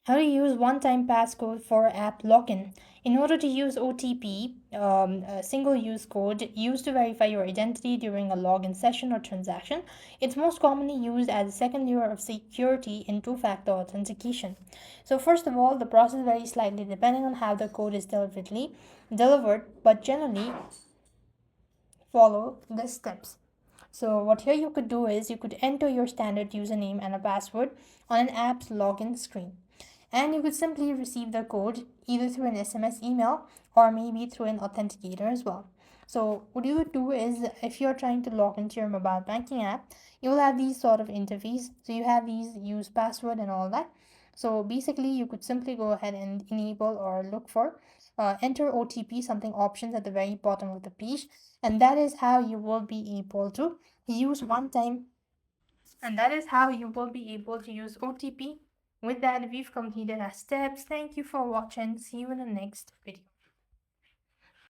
How to use one-time passcode for app login. In order to use OTP, a single-use code used to verify your identity during a login session or transaction, it's most commonly used as a second layer of security in two-factor authentication. So first of all, the process varies slightly depending on how the code is delivered, but generally follow the steps. So what here you could do is you could enter your standard username and a password on an app's login screen. And you could simply receive the code either through an SMS email or maybe through an authenticator as well. So what you would do is if you're trying to log into your mobile banking app, you will have these sort of interface. So you have these use password and all that. So basically you could simply go ahead and enable or look for enter OTP, something options at the very bottom of the page, and that is how you will be able to use one time and that is how you will be able to use OTP. With that, we've completed our steps. Thank you for watching. See you in the next video.